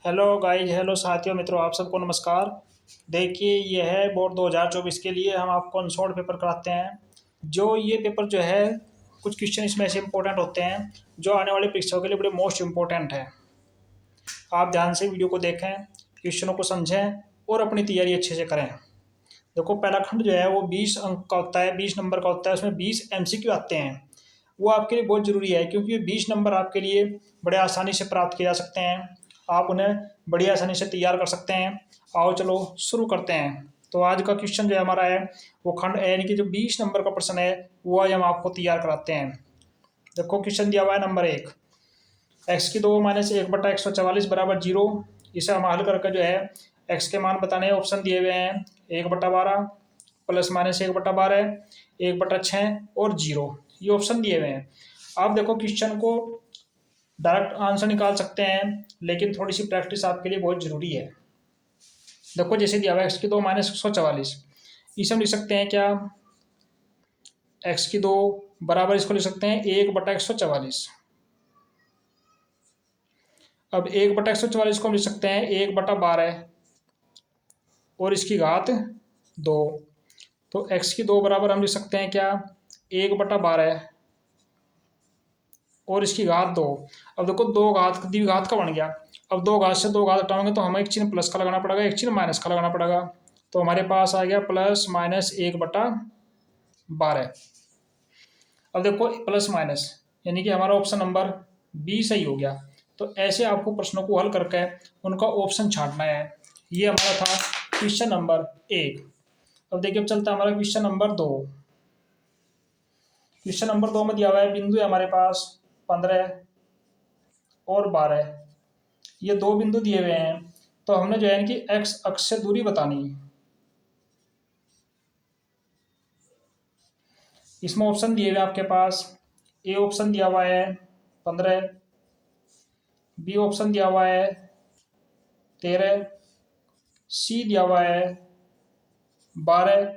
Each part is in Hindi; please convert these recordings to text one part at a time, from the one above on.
हेलो गाइज, हेलो साथियों, मित्रों, आप सबको नमस्कार। देखिए, यह है बोर्ड 2024 के लिए हम आपको अनसॉल्ड पेपर कराते हैं। जो ये पेपर जो है, कुछ क्वेश्चन इसमें से इम्पोर्टेंट होते हैं जो आने वाली परीक्षाओं के लिए बड़े मोस्ट इम्पोर्टेंट हैं। आप ध्यान से वीडियो को देखें, क्वेश्चनों को समझें और अपनी तैयारी अच्छे से करें। देखो, पहला खंड जो है वो 20 अंक का होता है, 20 नंबर का होता है। उसमें 20 MCQ आते हैं। वो आपके लिए बहुत ज़रूरी है क्योंकि ये 20 नंबर आपके लिए बड़े आसानी से प्राप्त किए जा सकते हैं। आप उन्हें बड़ी आसानी से तैयार कर सकते हैं। आओ चलो शुरू करते हैं। तो आज का क्वेश्चन जो है हमारा है वो खंड ए, यानी कि जो 20 नंबर का प्रश्न है वो आज हम आपको तैयार कराते हैं। देखो, क्वेश्चन दिया हुआ है नंबर 1। x⁴ बराबर 0। इसे हम हल करके जो है x के मान बताने हैं। ऑप्शन दिए हुए हैं 1/12, ±1/12, 1/6 और 0। ये ऑप्शन दिए हुए हैं। आप देखो, क्वेश्चन को डायरेक्ट आंसर निकाल सकते हैं, लेकिन थोड़ी सी प्रैक्टिस आपके लिए बहुत ज़रूरी है। देखो, जैसे दिया हुआ है x⁴ -144, इसे हम लिख सकते हैं क्या, x⁴ बराबर इसको लिख सकते हैं 1/144। अब 1/144 को हम लिख सकते हैं 1/12 और इसकी घात 2। तो x⁴ बराबर हम लिख सकते हैं क्या, 1/12 और इसकी घात 2। अब देखो, दो घात द्विघात का बन गया। अब दो घात से दो घात हटाएंगे तो हमें एक चिन्ह प्लस का लगाना पड़ेगा, एक चिन्ह माइनस का लगाना पड़ेगा। तो हमारे पास आ गया ±1/12। अब देखो, प्लस माइनस यानी कि हमारा ऑप्शन नंबर बी सही हो गया। तो ऐसे आपको प्रश्नों को हल करके उनका ऑप्शन छांटना है। ये हमारा था क्वेश्चन नंबर 1। अब देखिए, अब चलता है हमारा क्वेश्चन नंबर 2। क्वेश्चन नंबर 2 में दिया हुआ है, बिंदु है हमारे पास 15 और 12। ये दो बिंदु दिए हुए हैं। तो हमने जो है कि एक्स अक्ष से दूरी बतानी है। इसमें ऑप्शन दिए हुए हैं आपके पास। ए ऑप्शन दिया हुआ है 15, बी ऑप्शन दिया हुआ है 13, सी दिया हुआ है 12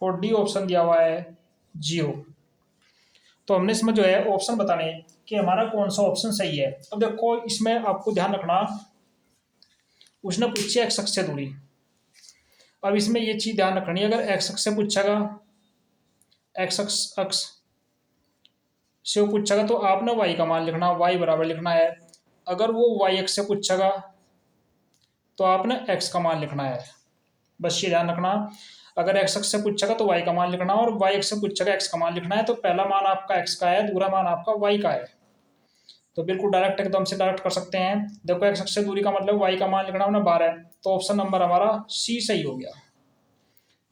और डी ऑप्शन दिया हुआ है 0। तो हमने इसमें जो है ऑप्शन बताने हैं कि हमारा कौन सा ऑप्शन सही है। अब देखो, इसमें आपको ध्यान रखना, उसने पूछी एक्स अक्ष से दूरी। अब इसमें ये चीज ध्यान रखनी है, अगर एक्स अक्ष से पूछेगा, एक्स अक्ष से वो पूछेगा तो आपने वाई का मान लिखना, वाई बराबर लिखना है। अगर वो वाई एक्स से पूछेगा तो आपने एक्स का मान लिखना है। बस ये ध्यान रखना, अगर एक्स एक्स से पूछेगा तो वाई का मान लिखना, और वाई एक्स से पूछेगा एक्स का मान लिखना है। तो पहला मान आपका एक्स का है, दूसरा मान आपका वाई का है। तो बिल्कुल डायरेक्ट, एकदम से डायरेक्ट कर सकते हैं। देखो, एक्स एक्स से दूरी का मतलब वाई का मान लिखना हमने 12, तो ऑप्शन नंबर हमारा सी सही हो गया।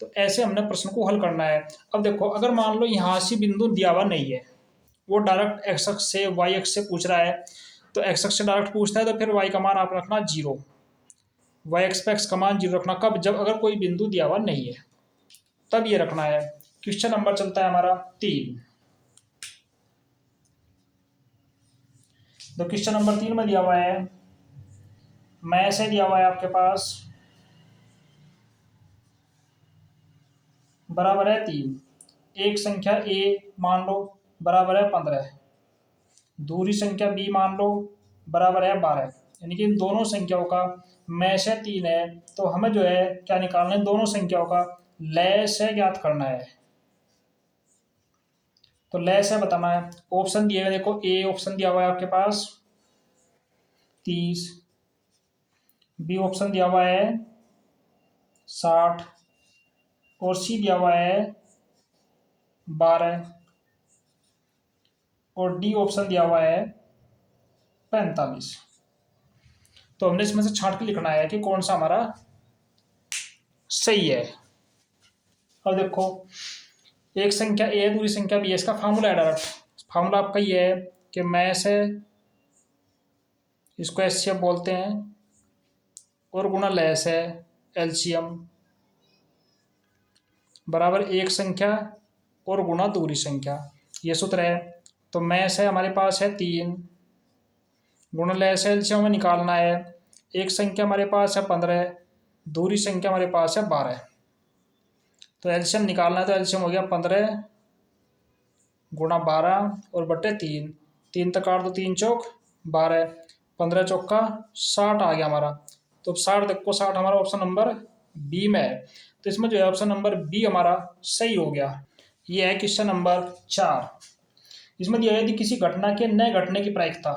तो ऐसे हमने प्रश्न को हल करना है। अब देखो, अगर मान लो यहाँ से बिंदु दिया हुआ नहीं है, वो डायरेक्ट एक्स एक्स से वाई एक्स से पूछ रहा है, तो एक्स एक्स से डायरेक्ट पूछता है तो फिर वाई का मान आप रखना 0। वाई एक्स पे एक्स का मान 0 रखना कब, जब अगर कोई बिंदु दिया हुआ नहीं है, तब ये रखना है। क्वेश्चन नंबर चलता है हमारा 3। तो क्वेश्चन नंबर 3 में दिया हुआ है, मैं से दिया हुआ है आपके पास बराबर है 3। एक संख्या ए मान लो बराबर है 15, दूसरी संख्या बी मान लो बराबर है 12। यानी कि इन दोनों संख्याओं का मैं से 3 है। तो हमें जो है क्या निकालना है, दोनों संख्याओं का लय से ज्ञात करना है। तो लय से बताना है। ऑप्शन दिए हुए देखो, ए ऑप्शन दिया हुआ है आपके पास 30, बी ऑप्शन दिया हुआ है 60 और सी दिया हुआ है 12 और डी ऑप्शन दिया हुआ है 45। तो हमने इसमें से छांट के लिखना है कि कौन सा हमारा सही है। अब देखो, एक संख्या ए है, दूसरी संख्या बी है, इसका फार्मूला है डायरेक्ट। फार्मूला आपका ये है कि मैं से, इसको एचसीएफ बोलते हैं, और गुणा लय से एलसीएम बराबर एक संख्या और गुणा दूसरी संख्या। ये सूत्र है। तो मैं से हमारे पास है 3, गुणा लय से एलसीएम हमें निकालना है। एक संख्या हमारे पास है 15, दूसरी संख्या हमारे पास है 12। तो एलसीएम निकालना है, तो एलसीएम हो गया 15 गुणा 12 और बटे 3। 3 तक काट दो, 3 चौक 12, 15 चौका 60 आ गया हमारा। तो 60 देखो, 60 हमारा ऑप्शन नंबर बी में है। तो इसमें जो है ऑप्शन नंबर बी हमारा सही हो गया। ये है क्वेश्चन नंबर 4। इसमें दिया है यदि किसी घटना के नए घटने की प्रायिकता,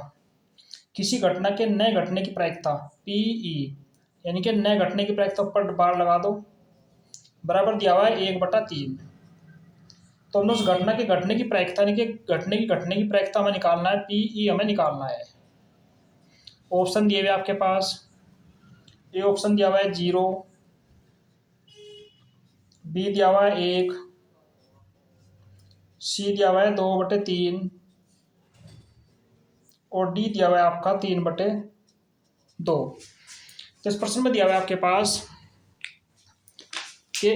किसी घटना के नए घटने की प्रायिकता पीई, यानी कि नए घटने की प्रायिकता ऊपर बार लगा दो, बराबर दिया हुआ है 1/3। तो हमने उस घटना के घटने की प्रायिकता, यानी कि घटने की प्रायिकता हमें निकालना है, पीई हमें निकालना है। ऑप्शन दिए हुए आपके पास, ए ऑप्शन दिया हुआ है 0, बी दिया हुआ है 1, सी दिया हुआ है 2/3 और डी दिया हुआ है आपका 3/2। तो इस प्रश्न में दिया हुआ है आपके पास कि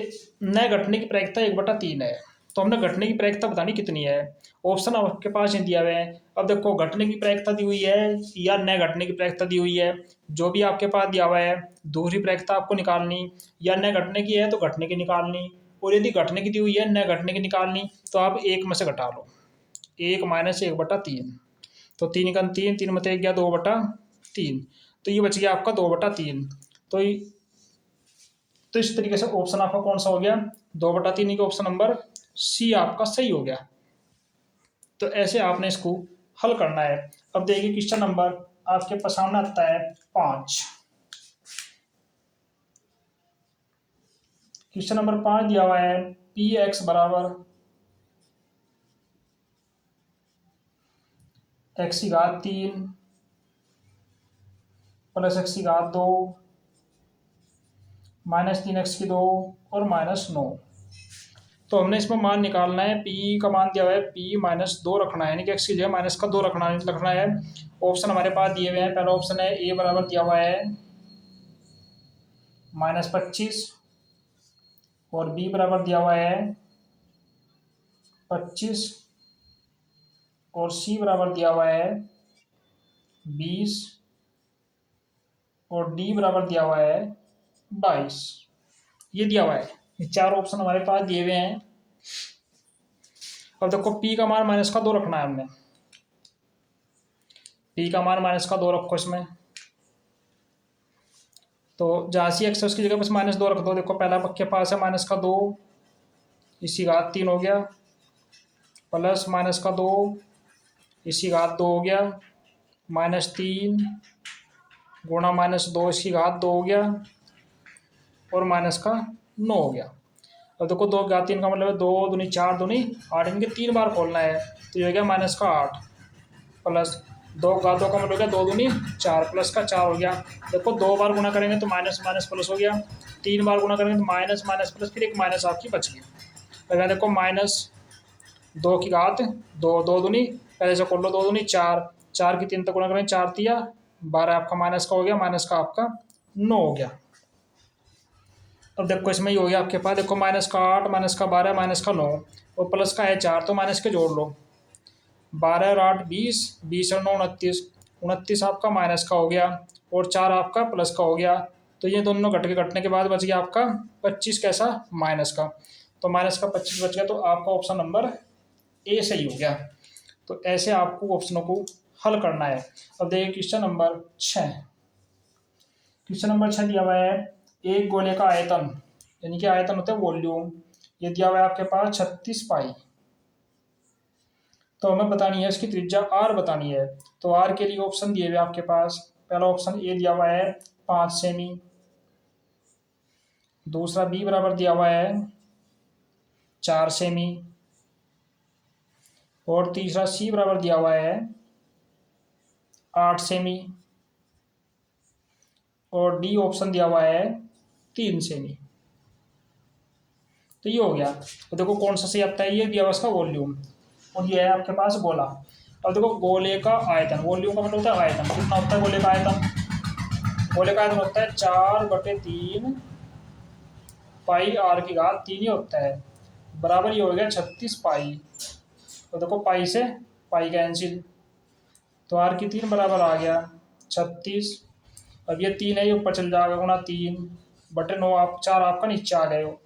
नए घटने की प्रायिकता 1/3 है। तो हमने घटने की प्रायिकता बतानी कितनी है। ऑप्शन आपके पास ही दिया हुआ है। अब देखो घटने की प्रायिकता दी हुई है या नए घटने की प्रायिकता दी हुई है, जो भी आपके पास दिया हुआ है, दूसरी प्रायिकता आपको निकालनी, या नए घटने की है तो घटने की निकालनी, और यदि घटने की दी हुई है नए घटने की निकालनी, तो आप एक में से घटा लो, 1 - 1/3। तो 3 का 3, 3 में 1 गया 2/3, तो ये बच गया आपका 2/3। तो तो इस तरीके से ऑप्शन आपका कौन सा हो गया, 2/3 का ऑप्शन नंबर सी आपका सही हो गया। तो ऐसे आपने इसको हल करना है। अब देखिए क्वेश्चन नंबर आपके पास सामने आता है 5। क्वेश्चन नंबर 5 दिया हुआ है पी एक्स बराबर x⁻³ प्लस x⁻2 -3x⁻2 और -9। तो हमने इसमें मान निकालना है। पी का मान दिया हुआ है p-2 रखना है, यानी कि x की जगह माइनस का 2 रखना है। ऑप्शन हमारे पास दिए हुए हैं। पहला ऑप्शन है ए बराबर दिया हुआ है -25 और बी बराबर दिया हुआ है 25 और सी बराबर दिया हुआ है 20 और डी बराबर दिया हुआ है 22। ये दिया हुआ है। ये 4 ऑप्शन हमारे पास दिए हुए हैं। अब देखो पी का मान -2 रखना है हमने। पी का मान -2 रखो इसमें। तो जहाँ सी एक्स है उसकी जगह बस -2 रख दो। देखो पहला पक्के पास है -2, इसी घात 3 हो गया, प्लस -2 इसी घात 2 हो गया, -3 गुणा -2 इसकी घात 2 हो गया और -9 हो गया। अब देखो 2 घात 3 का मतलब है 2 दूनी 4 दूनी 8, इनके 3 बार खोलना है, तो ये हो गया -8 प्लस 2 घात 2 का मतलब हो गया 2 दूनी 4 प्लस का 4 हो गया। देखो 2 बार गुणा करेंगे तो माइनस माइनस प्लस हो गया, 3 बार गुणा करेंगे तो माइनस माइनस प्लस, फिर एक माइनस आपकी बच गई। अगर देखो -2 की घात 2, 2 दूनी पहले से खोल लो 2 दूनी 4, 4 की 3 तक गुणा करेंगे 4 तिया 12 आपका माइनस का हो गया, माइनस का आपका 9 हो गया। अब देखो इसमें ही हो गया आपके पास, देखो -8 -12 -9 और प्लस का है 4, तो माइनस के जोड़ लो, 12 और 8 20, 20 और 9 29, 29 आपका माइनस का हो गया और 4 आपका प्लस का हो गया। तो ये दोनों घटने के बाद बच गया आपका 25 कैसा माइनस का, तो माइनस का 25 बच गया। तो आपका ऑप्शन नंबर ए सही हो गया। तो ऐसे आपको ऑप्शनों को हल करना है। अब देखिए क्वेश्चन नंबर 6। क्वेश्चन नंबर 6 दिया हुआ है एक गोले का आयतन, यानी कि आयतन होता है वॉल्यूम, ये दिया हुआ है आपके पास 36 पाई। तो हमें बतानी है इसकी त्रिज्या आर बतानी है। तो आर के लिए ऑप्शन दिए हुए आपके पास। पहला ऑप्शन ए दिया हुआ है 5 सेमी, दूसरा बी बराबर दिया हुआ है 4 सेमी और तीसरा सी बराबर दिया हुआ है 8 सेमी और डी ऑप्शन दिया हुआ है 3 सेमी। तो ये हो गया। तो देखो कौन सा सही आता है, ये दिया हुआ इसका वॉल्यूम और ये है आपके पास गोला। अब देखो गोले का आयतन, वॉल्यूम का मतलब होता है आयतन, कितना होता है गोले का आयतन, गोले का आयतन होता है 4/3 पाई आर की घात 3 ही होता है, बराबर ये हो गया 36 पाई। तो देखो पाई से पाई कैंसिल, तो आर की 3 बराबर आ गया 36। अब ये 3 है, ये ऊपर चल जाएगा गुना 3/9, आप 4 आपका नीचे आ गए हो,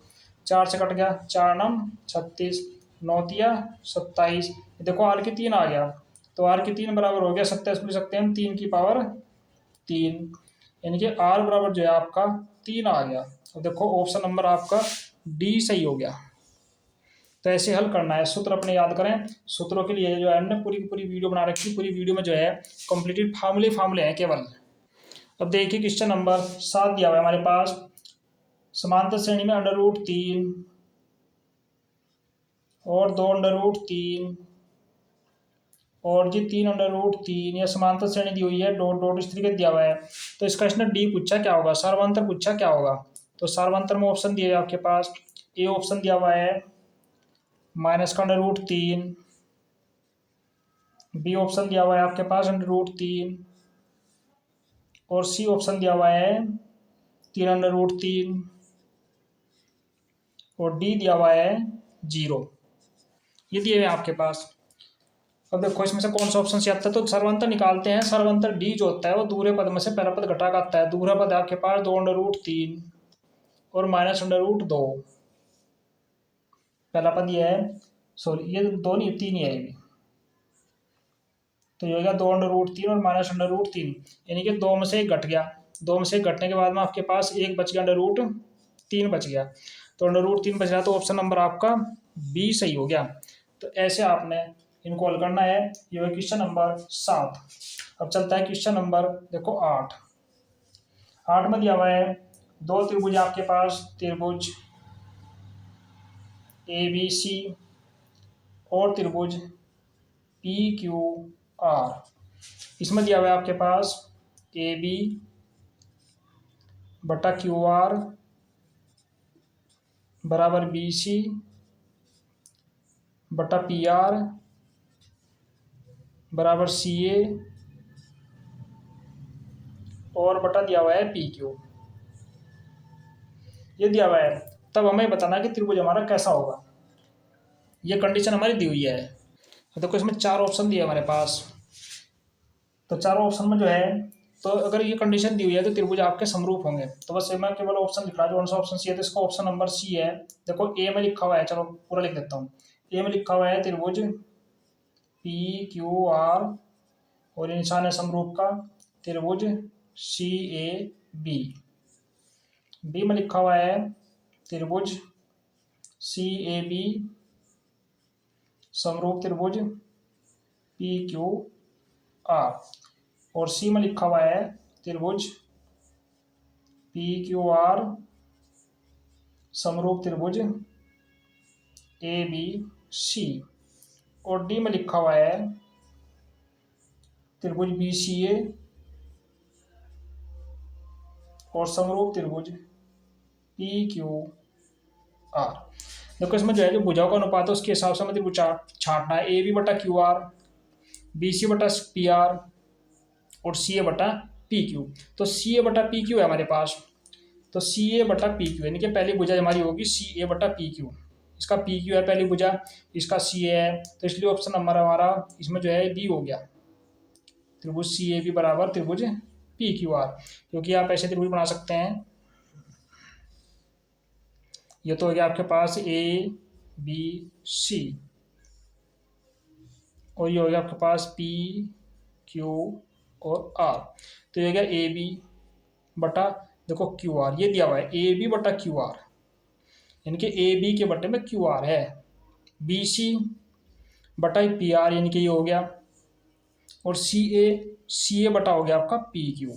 4 से कट गया, 4 9 36, 9 तिया 27। देखो आर की 3 आ गया, तो आर की 3 बराबर हो गया 27 लिख सकते हैं हम 3 की पावर 3, यानी कि आर बराबर जो है आपका 3 आ गया। तो देखो ऑप्शन नंबर आपका डी सही हो गया। तो ऐसे हल करना है। सूत्र अपने याद करें। सूत्रों के लिए जो है हमने पूरी की पूरी वीडियो बना रखी। पूरी वीडियो में जो है कंप्लीटेड फार्मूले हैं केवल। अब देखिए क्वेश्चन नंबर 7 दिया हुआ है हमारे पास। समांतर श्रेणी में √3 और 2 √3 और जी 3 √3 या समांतर श्रेणी दी हुई है, डॉट डॉट इस तरीके दिया हुआ है। तो इसका इसने डी पूछा क्या होगा, सार्वंतर पूछा क्या होगा। तो सार्वंतर में ऑप्शन दिए आपके पास। ए ऑप्शन दिया हुआ है -√3, बी ऑप्शन दिया हुआ है आपके पास √3 और सी ऑप्शन दिया हुआ है 3 √3 और डी दिया हुआ है 0। ये दिए हुए हैं आपके पास। अब देखो इसमें से कौन सा ऑप्शन से आता है। तो सर्वांतर निकालते हैं। सर्वांतर डी जो होता है वो दूसरे पद में से पहला पद घटा का आता है। दूसरा पद आपके पास 2 √3 और -√2। पहला पद ये है, सॉरी ये 2 नहीं 3 ही है ये भी। तो ये हो गया 2 √3 और -√3, यानी कि 2 में से 1 घट गया। 2 में से 1 घटने के बाद में आपके पास 1 बच गया, √3 बच गया। तो √3 बच रहा, तो ऑप्शन नंबर आपका बी सही हो गया। तो ऐसे आपने इनको हल करना है। ये है क्वेश्चन नंबर 7। अब चलता है क्वेश्चन नंबर देखो 8। 8 में दिया हुआ है 2 त्रिभुज आपके पास, त्रिभुज ABC और त्रिभुज PQR। इसमें दिया हुआ है आपके पास AB बटा QR बराबर BC बटा PR बराबर CA और बटा दिया हुआ है PQ। ये दिया हुआ है। तब हमें बताना कि त्रिभुज हमारा कैसा होगा। ये कंडीशन हमारी दी हुई है। तो देखो इसमें 4 ऑप्शन दिए हमारे पास। तो चारों ऑप्शन में जो है, तो अगर ये कंडीशन दी हुई है तो त्रिभुज आपके समरूप होंगे। तो बस मैं केवल ऑप्शन लिख रहा है, कौन सा ऑप्शन सी है। तो इसका ऑप्शन नंबर सी है। देखो ए में लिखा हुआ है, चलो पूरा लिख देता हूँ। ए में लिखा हुआ है त्रिभुज PQR और निशान है समरूप का त्रिभुज CAB। बी में लिखा हुआ है त्रिभुज CAB समरूप त्रिभुज PQR और सी में लिखा हुआ है त्रिभुज PQR समरूप त्रिभुज ABC और डी में लिखा हुआ है त्रिभुज BCA और समरूप त्रिभुज PQR। देखो इसमें जो है जो भुजाओं का अनुपात है उसके हिसाब से हमें त्रिभुज छांटना है। AB बटा QR, BC बटा PR और CA बटा PQ। तो CA बटा PQ है हमारे पास। तो CA बटा PQ यानी कि पहली भुजा हमारी होगी CA बटा PQ। इसका PQ है पहली भुजा, इसका CA है। तो इसलिए ऑप्शन नंबर हमारा इसमें जो है बी हो गया, त्रिभुज CAB बराबर त्रिभुज PQR। क्योंकि आप ऐसे त्रिभुज बना सकते हैं। ये तो हो गया आपके पास ABC और ये हो गया आपके पास PQ और R। तो ये हो गया AB बटा देखो QR। ये दिया हुआ है AB बटा QR, यानी कि AB के बटे में QR है। BC बटा PR यानी कि ये हो गया, और CA बटा हो गया आपका PQ।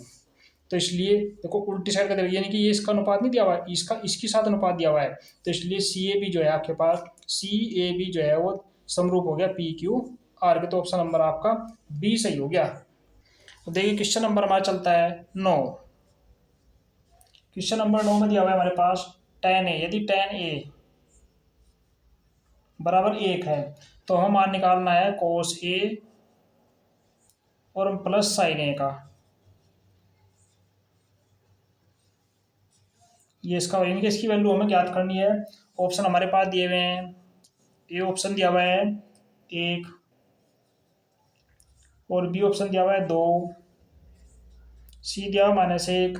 तो इसलिए देखो उल्टी साइड का यानी कि ये इसका अनुपात नहीं दिया हुआ है, इसका इसके साथ अनुपात दिया हुआ है। तो इसलिए CAB जो है आपके पास, CAB जो है वो समरूप हो गया PQR के। तो ऑप्शन नंबर आपका बी सही हो गया। तो देखिए क्वेश्चन नंबर हमारा चलता है 9। क्वेश्चन नंबर 9 में दिया हुआ है हमारे पास tan A। यदि tan A बराबर 1 है तो हम मान निकालना है cos A और प्लस sin A का। ये इसका यानी कि इसकी वैल्यू हमें ज्ञात करनी है। ऑप्शन हमारे पास दिए हुए हैं। ए ऑप्शन दिया हुआ है 1 और बी ऑप्शन दिया हुआ है 2, सी दिया हुआ -1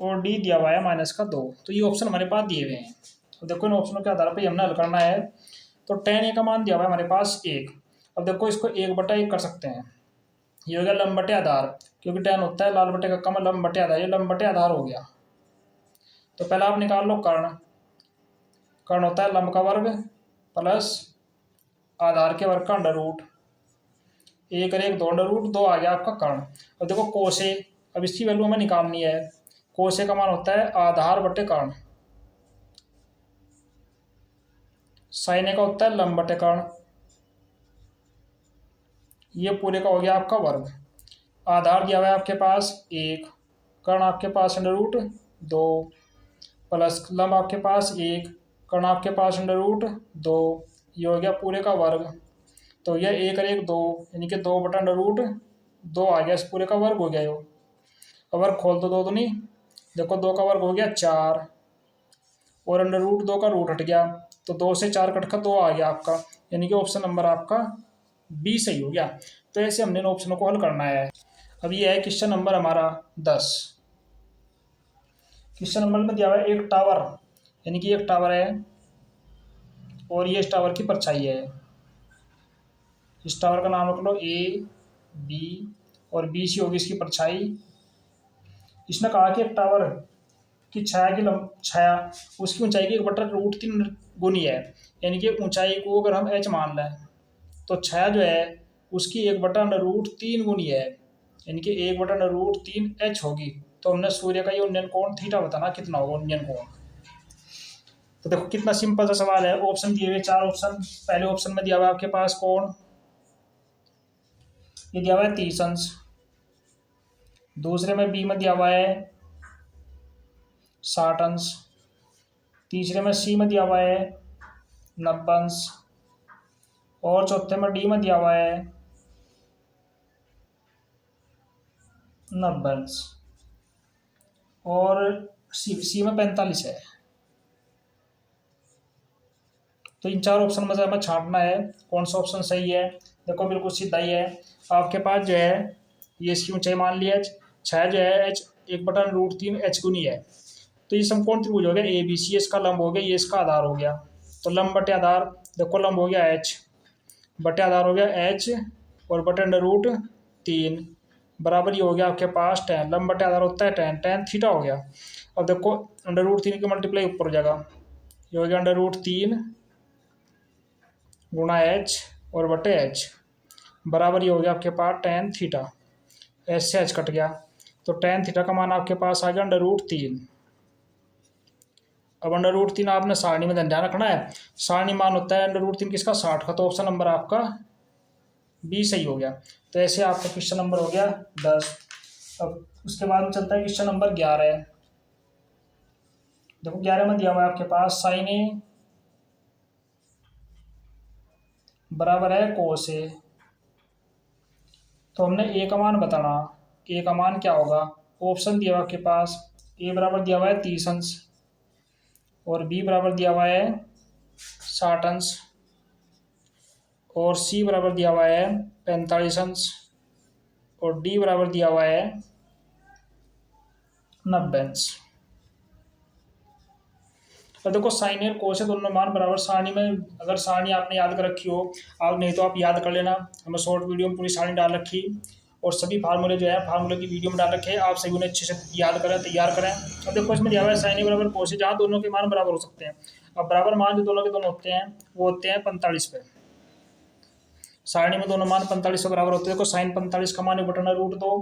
और डी दिया हुआ है -2। तो ये ऑप्शन हमारे पास दिए हुए हैं। तो देखो इन ऑप्शनों के आधार पर हमने हल करना है। तो tan A का मान दिया हुआ है हमारे पास 1। अब देखो इसको 1 बटा 1 कर सकते हैं। ये हो गया लंब बटे आधार, क्योंकि tan होता है लाल बटे का कम लंब बटे आधार, ये लंब बटे आधार हो गया। तो पहले आप निकाल लो कर्ण। कर्ण होता है लंब का वर्ग प्लस आधार के वर्ग का अंडर रूट, एक और एक दो, अंडर रूट दो आ गया आपका कर्ण। अब देखो कोसे, अब इसकी वैल्यू हमें निकालनी है। कोसे का मान होता है आधार बटे कर्ण, साइन का होता है लंब बटे कर्ण, ये पूरे का हो गया आपका वर्ग। आधार दिया हुआ है आपके पास एक, कर्ण आपके पास अंडर रूट दो, प्लस लंब आपके पास एक, कर्ण आपके पास अंडर रूट दो, ये हो गया पूरे का वर्ग। तो यह एक और एक दो, यानी कि दो बटा अंडर रूट दो आ गया, इस पूरे का वर्ग हो गया। यो अब वर्ग खोल दो, दो तो नहीं, देखो दो का वर्ग हो गया चार, और अंडर रूट दो का रूट हट गया, तो दो से चार कट का दो आ गया आपका, यानी कि ऑप्शन नंबर आपका बी सही हो गया। तो ऐसे हमने इन ऑप्शनों को हल करना है। अब ये है क्वेश्चन नंबर हमारा 10। क्वेश्चन नंबर में दिया हुआ है एक टावर, यानी कि एक टावर है और ये इस टावर की परछाई है। इस टावर का नाम रख लो ए बी, और बी सी होगी इसकी परछाई। इसने कहा कि एक टावर की छाया की छाया उसकी ऊंचाई की एक बटा रूट तीन गुनी है, यानी कि ऊंचाई को अगर हम एच मान लें तो छाया जो है उसकी एक बटा रूट तीन गुनी है, यानी कि एक बटा रूट तीन एच होगी। तो हमने सूर्य का ये उन्नयन कोण थीटा बताना कितना होगा उन्नयन कोण। तो देखो कितना सिंपल सा सवाल है। ऑप्शन दिए हुए चार ऑप्शन, पहले ऑप्शन में दिया हुआ है आपके पास कोण, ये दिया हुआ है 30 अंश, दूसरे में बी में दिया हुआ है 60 अंश, तीसरे में सी में दिया हुआ है 90 अंश, और चौथे में डी में दिया हुआ है 90 अंश, और सी में 45 है। तो इन चार ऑप्शन में से हमें छांटना है कौन सा ऑप्शन सही है। देखो बिल्कुल सीधा ही है। आपके पास जो है ये इसकी ऊंचाई मान ली एच, छाया जो है एच एक बटा रूट तीन एच गुनी है। तो ये समकोण त्रिभुज हो गया ए बी सी, इसका लंब हो गया, ये इसका आधार हो गया। तो लंब बटे आधार, देखो लंब हो गया एच, बटे आधार हो गया एच, और बटे अंडर रूट तीन, बराबर ये हो गया आपके पास टेन। लंब बटे आधार होता है टेन, टेन थीटा हो गया। अब देखो अंडर रूट तीन की मल्टीप्लाई ऊपर हो जाएगा, ये हो गया अंडर रूट तीन गुणा एच और बटे एच, बराबर ये हो गया आपके पास टेन थीटा। एच से एच कट गया, तो टेन थीटा का मान आपके पास आ गया अंडर रूट तीन। अब अंडर रूट तीन आपने सारणी में ध्यान रखना है, सारणी मान होता है अंडर रूट तीन किसका 60 का, तो ऑप्शन नंबर आपका बी सही हो गया। तो ऐसे आपका क्वेश्चन नंबर हो गया 10। अब उसके बाद में चलता है क्वेश्चन नंबर 11। देखो 11 में दिया हुआ है आपके पास साइन ए बराबर है कोस ए। तो हमने ए का मान बताना, ए का मान क्या होगा। ऑप्शन दिया हुआ आपके पास, ए बराबर दिया हुआ है 30 अंश, और बी बराबर दिया हुआ है 60 अंश, और सी बराबर दिया हुआ है 45 अंश, और डी बराबर दिया हुआ है 90 अंश। तो देखो साइन और कोस है दोनों मान बराबर, सारणी में अगर सारणी आपने याद कर रखी हो, आप नहीं तो आप याद कर लेना, हमें शॉर्ट वीडियो में पूरी सारणी डाल रखी, और सभी फार्मूले जो है फार्मूले की वीडियो में डाल रखे हैं, आप सभी उन्हें अच्छे से याद करें, तैयार करें। अब देखो इसमें दिया हुआ है साइन बराबर कोस, जहाँ दोनों के मान बराबर हो सकते हैं। अब बराबर मान जो दोनों के दोनों होते हैं वो होते हैं 45 पे। सारणी में दोनों मान 45 के बराबर होते हैं। देखो साइन 45 का मान एक बटा रूट दो,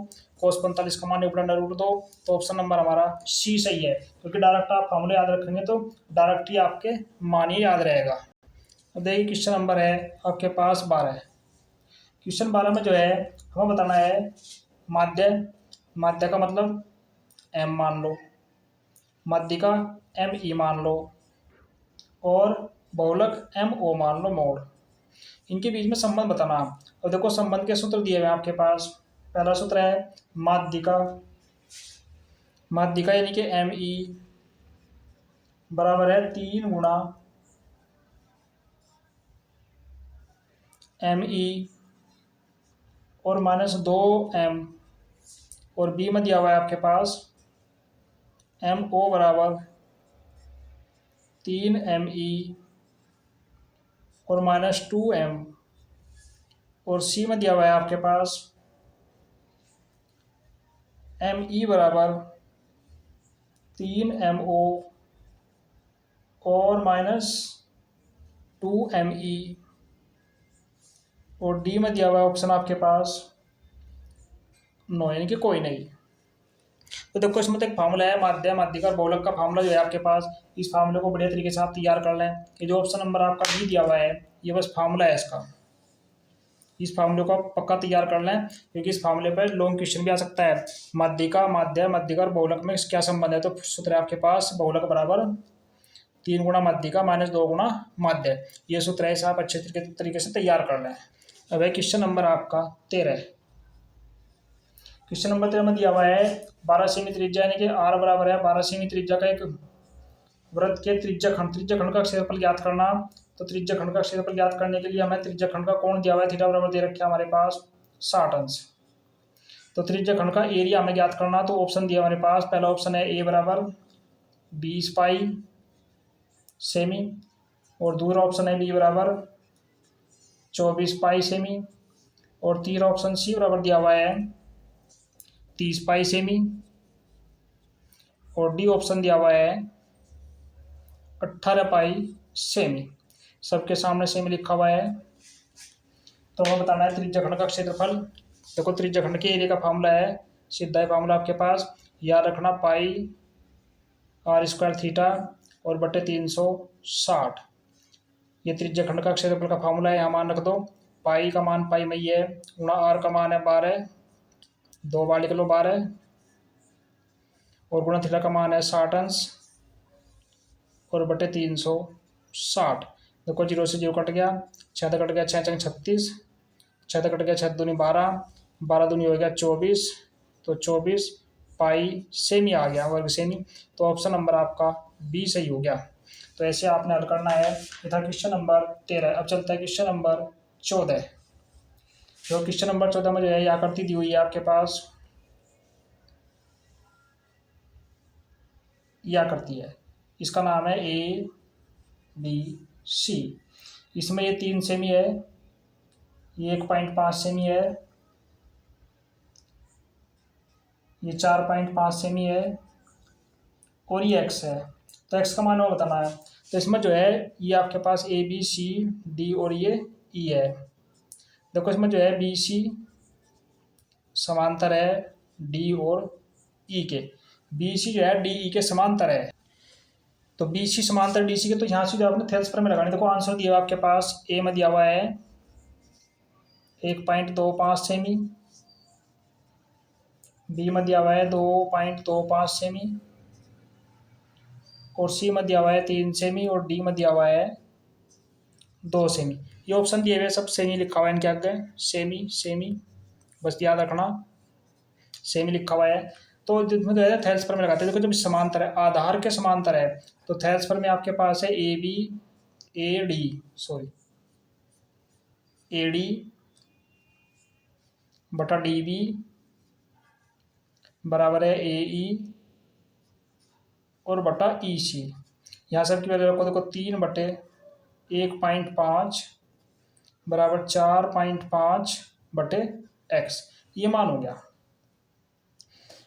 कोस 45 का मान एक बटा रूट दो, तो ऑप्शन नंबर हमारा सी सही है, क्योंकि डायरेक्ट आप फॉर्मूले याद रखेंगे तो डायरेक्ट ही आपके मान ही याद रहेगा। अब देखिए क्वेश्चन नंबर है आपके पास 12। क्वेश्चन 12 में जो है हमें बताना है माध्य, माध्य का मतलब एम मान लो, माध्य का एम ई मान लो, और बहुलक एम ओ मान लो मोड, इनके बीच में संबंध बताना। और देखो संबंध के सूत्र दिए हुए हैं आपके पास। पहला सूत्र है माध्यिका, माध्यिका यानी कि एम ई बराबर है 3 गुणा एम ई और -2m, और बी में दिया हुआ है आपके पास एम ओ बराबर 3me और -2m, और सी में दिया हुआ है आपके पास ME बराबर 3MO और -2ME, और डी में दिया हुआ है ऑप्शन आपके पास 9, यानी कि कोई नहीं। तो देखो इसमें तो एक फार्मूला है, माध्य माध्यिका और बहुलक का फार्मूला जो है आपके पास, इस फार्मूले को बढ़िया तरीके से आप तैयार कर लें। ये जो ऑप्शन नंबर आपका डी दिया हुआ है, ये बस फार्मूला है इसका, इस फार्मूले को आप पक्का तैयार कर लें, क्योंकि इस फार्मूले पर लॉन्ग क्वेश्चन भी आ सकता है। माध्यिका माध्य माध्यिका और बहुलक में क्या संबंध है, तो सूत्र है आपके पास बहुलक बराबर 3 गुणा माध्यिका -2 गुणा माध्य। ये सूत्र है, इसे आप अच्छे तरीके से तैयार कर लें। अब है क्वेश्चन नंबर आपका 13। क्वेश्चन नंबर 13 में दिया हुआ है 12 सेमी त्रिज्या, यानी कि आर बराबर है 12 सेमी त्रिज्या का एक वृत्त के त्रिज्या खंड का क्षेत्रफल ज्ञात करना। तो त्रिज्या खंड का क्षेत्रफल ज्ञात करने के लिए हमें त्रिज्या खंड का कोण दिया हुआ है, थीटा बराबर दे रखा है हमारे पास 60 अंश। तो त्रिज्या खंड का एरिया हमें ज्ञात करना, तो ऑप्शन दिया हमारे पास, पहला ऑप्शन है ए बराबर 20 पाई सेमी, और दूसरा ऑप्शन है बी बराबर 24 पाई सेमी, और तीसरा ऑप्शन सी बराबर दिया हुआ है 30 पाई सेमी, और डी ऑप्शन दिया हुआ है 18 पाई सेमी। सबके सामने सेमी लिखा हुआ है। तो हमें बताना है त्रिज्या खंड का क्षेत्रफल। देखो त्रिज्या खंड के एरिया का फार्मूला है, सीधा है फार्मूला आपके पास, याद रखना पाई r² थीटा और बटे 360। ये त्रिज्या खंड का क्षेत्रफल का फार्मूला है, यहाँ मान रख दो। पाई का मान पाई में ही है, गुणा आर का मान है 12, 2 बार लिख लो 12, और गुणा थीटा का मान है 60 अंश, और बटे 360। देखो 0 से 0 कट गया, 6 कट गया, 6 चंग 36, 6 कट गया, 6 दूनी 12, 12 दूनी हो गया 24, तो 24 पाई सेमी आ गया, वर्ग सेमी। तो ऑप्शन नंबर आपका बी सही हो गया। तो ऐसे आपने हल करना है। ये था क्वेश्चन नंबर 13। अब चलता है क्वेश्चन नंबर 14। जो क्वेश्चन नंबर 14 में जो है आकृति दी हुई है आपके पास, यह आकृति है, इसका नाम है ABC। इसमें ये 3 सेमी है, ये 1.5 सेमी है, ये 4.5 सेमी है, और ये x है। तो x का मान वो बताना है। तो इसमें जो है ये आपके पास ABCD और ये E है। देखो इसमें जो है BC समांतर है D और E के, BC जो है DE के समांतर है। तो BC समांतर DC के, तो यहाँ से जो आपने थेल्सपर में लगानी। देखो आंसर दिया हुआ आपके पास, ए में दिया हुआ है 1.25 सेमी, बी में दिया हुआ है 2.25 सेमी, और सी में दिया हुआ है 3 सेमी, और डी में दिया हुआ है 2 सेमी। ये ऑप्शन दिए हुए सब सेमी लिखा हुआ है इनके आगे, सेमी सेमी, बस याद रखना सेमी लिखा हुआ है। तो जिसमें जो है थेल्सपर में लगाते हैं। देखो जब समांतर है, आधार के समांतर है, तो थेल्सपर में आपके पास है AD बटा DB बराबर है AE और बटा EC। यहाँ सब की वैल्यू रखो, देखो 3/1.5 बराबर 4.5 बटे x, ये मान हो गया।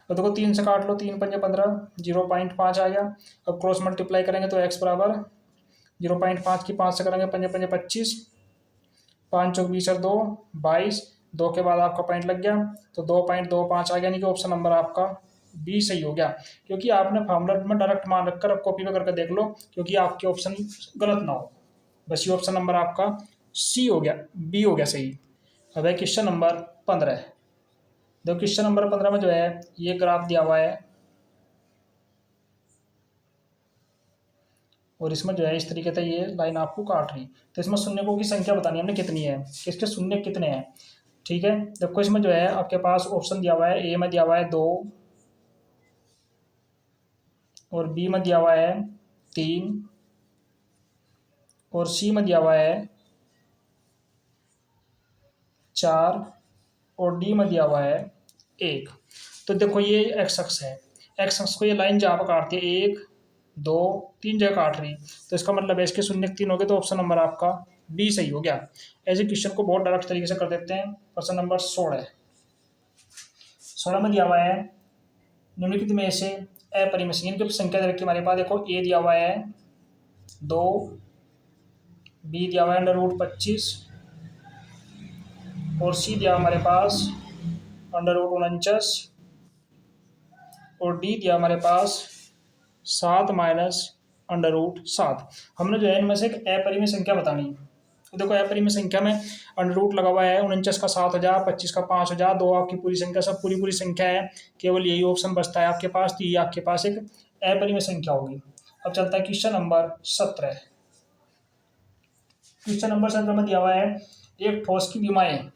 और देखो 3 से काट लो, 3 पंजे 15, 0.5 आ गया। अब क्रॉस मल्टीप्लाई करेंगे तो x बराबर 0.5 की 5 से करेंगे, पंजे पंजे 25, 5 चौक 20 और 2 22, 2 के बाद आपका पॉइंट लग गया, तो 2.25 आ गया, यानी कि ऑप्शन नंबर आपका बी सही हो गया। क्योंकि आपने फार्मूला में डायरेक्ट मान रखकर अब कॉपी में करके देख लो, क्योंकि आपके ऑप्शन गलत ना हो। बस ये ऑप्शन नंबर आपका सी हो गया, बी हो गया सही। अब है क्वेश्चन नंबर 15। देखो क्वेश्चन नंबर 15 में जो है ये ग्राफ दिया हुआ है, और इसमें जो है इस तरीके से ये लाइन आपको काट रही। तो इसमें शून्यकों की संख्या बतानी है हमने कितनी है, किसके शून्य कितने हैं। ठीक है, देखो इसमें जो है आपके पास ऑप्शन दिया हुआ है, ए में दिया हुआ है 2, और बी में दिया हुआ है 3, और सी में दिया हुआ है 4, और डी में दिया हुआ है 1। तो देखो ये एक्स अक्ष है, एक्स अक्ष को ये लाइन जहाँ पर काटती है 1 2 3 जगह काट रही, तो इसका मतलब है इसके शून्य 3 हो गए, तो ऑप्शन नंबर आपका बी सही हो गया। ऐसे क्वेश्चन को बहुत डायरेक्ट तरीके से कर देते हैं। क्वेश्चन नंबर 16 में दिया हुआ है निम्नलिखित में से अपरिमेय इनकी संख्या दे रखी हमारे पास। देखो ए दिया हुआ है 2, बी दिया हुआ है √25 और सी दिया हमारे पास √49 और डी दिया हमारे पास 7 माइनस √7। हमने जो है इनमें से एक अपरिमेय संख्या बतानी है। तो देखो अपरिमेय संख्या में अंडर रूट लगा हुआ है। 49 का 7,000, 25 का 5,000, 2 आपकी पूरी संख्या, सब पूरी पूरी संख्या है। केवल यही ऑप्शन बचता है आपके पास, तो ये आपके पास एक अपरिमेय संख्या होगी। अब चलता है क्वेश्चन नंबर 17। क्वेश्चन नंबर 17 में दिया हुआ है एक ठोस की विमाएं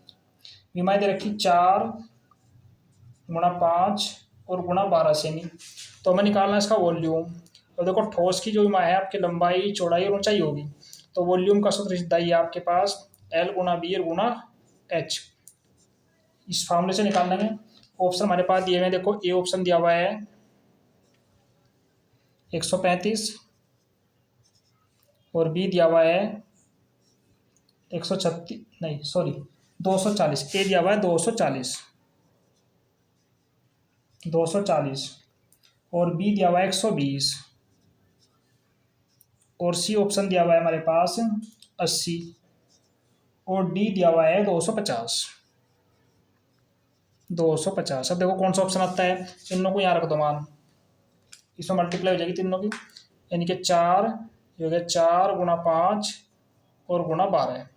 दे रखी 4 गुणा 5 और गुणा 12 सेमी। तो हमें निकालना है इसका वॉल्यूम। तो देखो ठोस की जो विमा है आपकी लंबाई, चौड़ाई और ऊंचाई होगी। तो वॉल्यूम का सूत्र सीधा ही है आपके पास L गुणा बी और गुणा H। इस फॉर्मूले से निकाल लेंगे। ऑप्शन हमारे पास दिए हुए हैं। देखो ए ऑप्शन दिया हुआ है 135 और बी दिया हुआ है 136, नहीं सॉरी 240। ए दिया हुआ है 240 और बी दिया हुआ है 120 और सी ऑप्शन दिया हुआ है हमारे पास 80 और डी दिया हुआ है 250। अब देखो कौन सा ऑप्शन आता है। तीनों को यहाँ रख दो मान, इसमें मल्टीप्लाई हो जाएगी तीनों की, यानी कि 4 हो गया 4 गुणा 5 और गुणा 12।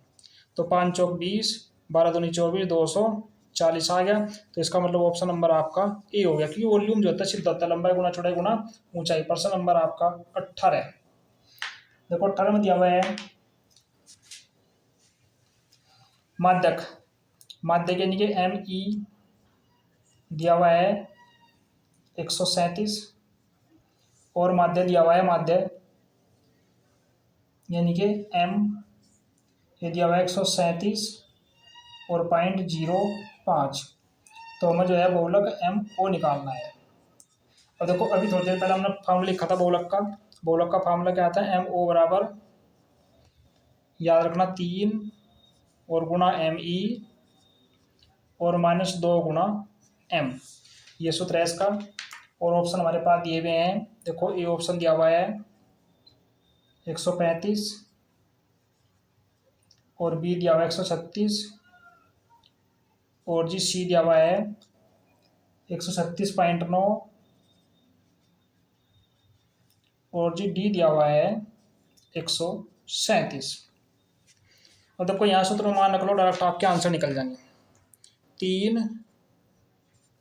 तो 5 चौक 20, 12 दूनी 24, 240 आ गया। तो इसका मतलब ऑप्शन नंबर आपका ए हो गया, क्योंकि वॉल्यूम जो होता है सिद्ध होता है लंबाई गुणा चौड़ाई गुणा ऊंचाई। प्रश्न नंबर आपका 18 है। देखो 18 में दिया हुआ है माध्यक यानी कि ME दिया हुआ है 137 और माध्य दिया हुआ है यानी कि M ये दिया हुआ है 137 और 0.05। तो हमें जो है बहुलक MO निकालना है। और देखो अभी थोड़ी देर पहले हमने फार्मूला लिखा था बहुलक का फार्मूला क्या आता है, MO बराबर याद रखना 3 और गुणा ME और -2 गुणा M, ये सूत्र है इसका। और ऑप्शन हमारे पास दिए हुए हैं। देखो ए ऑप्शन दिया हुआ है 135 और बी दिया हुआ है 136 और जी सी दिया हुआ है 136.9 और जी डी दिया हुआ है 137। और देखो यहाँ सूत्र मान रख लो, डायरेक्ट आपके आंसर निकल जाएंगे। 3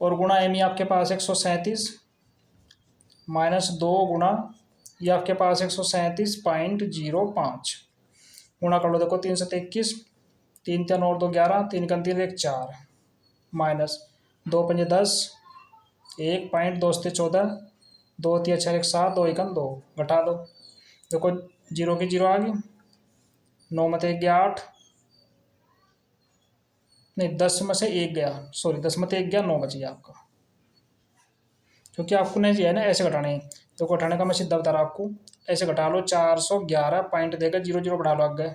और गुणा एम आपके पास 137 -2 गुणा ये आपके पास 137.05 गुणा कर लो। देखो 3 से 21, 3 3 और 2 11, 3 का 3 1 4 -2 5 10, 1.2 से 14, 2 3 4 1 7, 2 1 2 घटा दो। देखो 0 की 0 आ गई, 9 में 1 गया 8, नहीं 10 में से 1 गया, सॉरी 10 में 1 गया, 9 बच गया आपका। क्योंकि आपको नहीं जो है ना ऐसे घटाने हैं। तो घटाने का मैं सीधा बता रहा आपको, ऐसे घटा लो 411 पॉइंट देकर 0 0 बढ़ा लो आगे,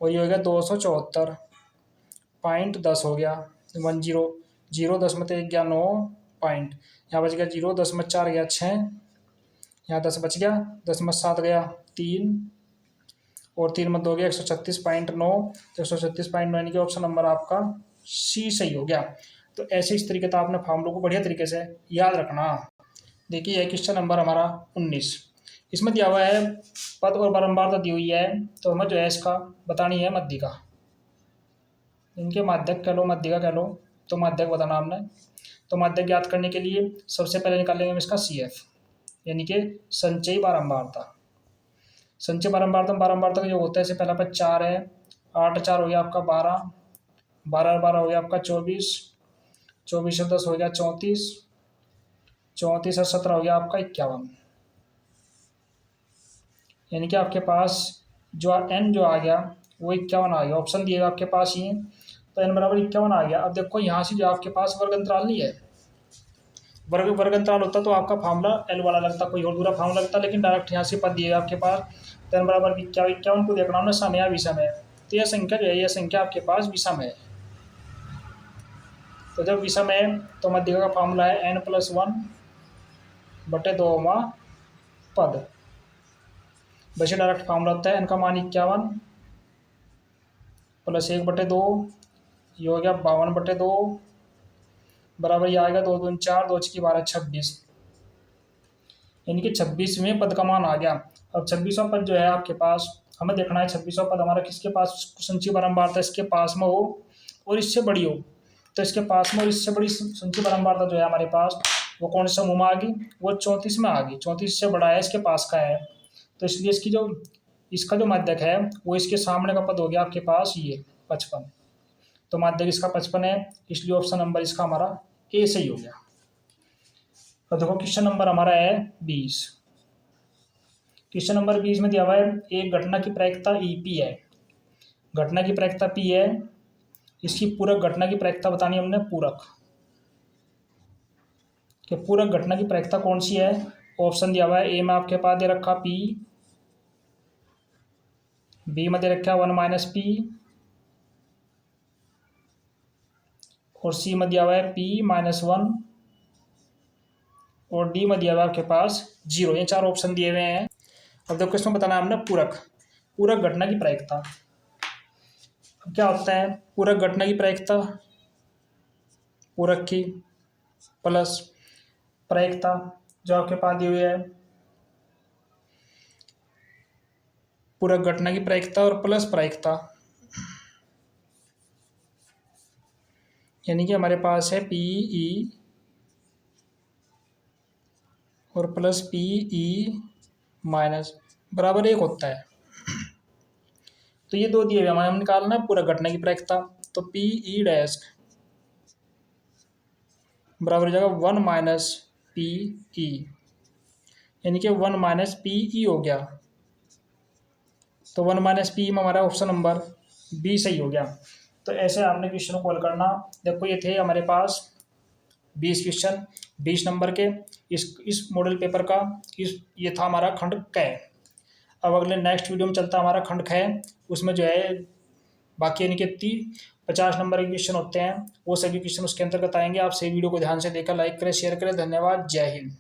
वही हो गया 274.10 हो गया 10 0 10 में 1 गया 9 पॉइंट, यहाँ बच गया 0, 10 में 4 गया 6, यहाँ 10 बच गया, 10 में 7 गया 3 और 3 में 2 गया 136.9। तो 136.9 यानी कि ऑप्शन नंबर आपका सी सही हो गया। तो ऐसे इस तरीके से आपने फॉर्मूलों को बढ़िया तरीके से याद रखना। देखिए यह क्वेश्चन नंबर हमारा 19, इसमें दिया हुआ है पद और बारंबारता दी हुई है। तो हमें जो है इसका बतानी है मध्यिका, इनके माध्यक कह लो, मध्यिका कह लो, तो माध्यक बताना हमने। तो माध्यक ज्ञात करने के लिए सबसे पहले निकालेंगे हम इसका CF यानी कि संचयी बारंबारता। संचय बारंबारता का जो होता है, इससे पहला पद 4 है, 8 4 हो गया आपका 12, 12 12 हो गया आपका 24, 24 से 10 हो गया 34, 34 से 17 हो गया आपका 51। यानी कि आपके पास जो n जो आ गया वो 51 आ गया। ऑप्शन दिएगा आपके पास ही, तो n बराबर 51 आ गया। अब देखो यहाँ से जो आपके पास वर्ग अंतराल नहीं है, वर्ग अंतराल होता तो आपका फार्मूला L वाला लगता, कोई और दूसरा फार्मूला लगता, लेकिन डायरेक्ट यहाँ से पद दिएगा आपके पास। तो n बराबर 51 को देखना हमने समय या विषम है। तो यह संख्या जो है, यह संख्या आपके पास विषम है। तो जब विषम है तो मध्यिका का फार्मूला है n+1 बटे 2वां पद। वैसे डायरेक्ट फॉर्मूला होता है n का मान 51 प्लस 1/2, ये हो गया 52/2 बराबर ये आएगा 2 दूनी 4, 2 छक्की 12, 26। यानी कि 26वें पद का मान आ गया। अब 26वां पद जो है आपके पास, हमें देखना है 26वां पद हमारा किसके पास संचयी बारंबारता इसके पास में हो और इससे बड़ी हो। तो इसके पास में और इससे बड़ी संचयी बारंबारता जो है हमारे पास वो कौन से समूह में आ गई, वो 34 में आ गई। 34 से बड़ा है, इसके पास का है, तो इसलिए इसका जो माध्यक है वो इसके सामने का पद हो गया आपके पास ये 55। तो माध्यक इसका 55 है, इसलिए ऑप्शन नंबर इसका हमारा ए सही हो गया। तो देखो क्वेश्चन नंबर हमारा है 20। क्वेश्चन नंबर 20 में दिया हुआ है एक घटना की प्रायिकता ईपी है। घटना की प्रायिकता पी है, इसकी पूरक घटना की प्रायिकता बतानी हमने पूरक, कि पूरक घटना की प्रायिकता कौन सी है। ऑप्शन दिया हुआ है, ए में आपके पास दे रखा पी, बी में दे रखा 1 - पी, और सी में दिया हुआ है p-1, और डी में दिया हुआ है आपके पास 0। ये 4 ऑप्शन दिए हुए हैं। अब देखो इसमें बताना है हमने पूरक घटना की प्रायिकता। अब क्या होता है पूरक घटना की प्रायिकता, पूरक की प्लस प्रायिकता जो आपके पास दी हुई है, पूरक घटना की प्रायिकता और प्लस प्रायिकता, यानी कि हमारे पास है पीई और प्लस पीई माइनस बराबर 1 होता है। तो ये 2 दिए हुए हमें निकालना है पूरक घटना की प्रायिकता। तो पीई डैश बराबर हो जाएगा 1 - पीई, यानी कि 1 - पीई हो गया। तो 1 - पी में हमारा ऑप्शन नंबर बी सही हो गया। तो ऐसे आपने क्वेश्चन को हल करना। देखो ये थे हमारे पास 20 क्वेश्चन 20 नंबर के इस मॉडल पेपर का। ये था हमारा खंड क। अब अगले नेक्स्ट वीडियो में चलता हमारा खंड ख। उसमें जो है बाकी यानी कि 50 नंबर के क्वेश्चन होते हैं, वो सभी क्वेश्चन उसके अंतर्गत आएंगे। आप सही वीडियो को ध्यान से देखकर लाइक करें, शेयर करें। धन्यवाद, जय हिंद।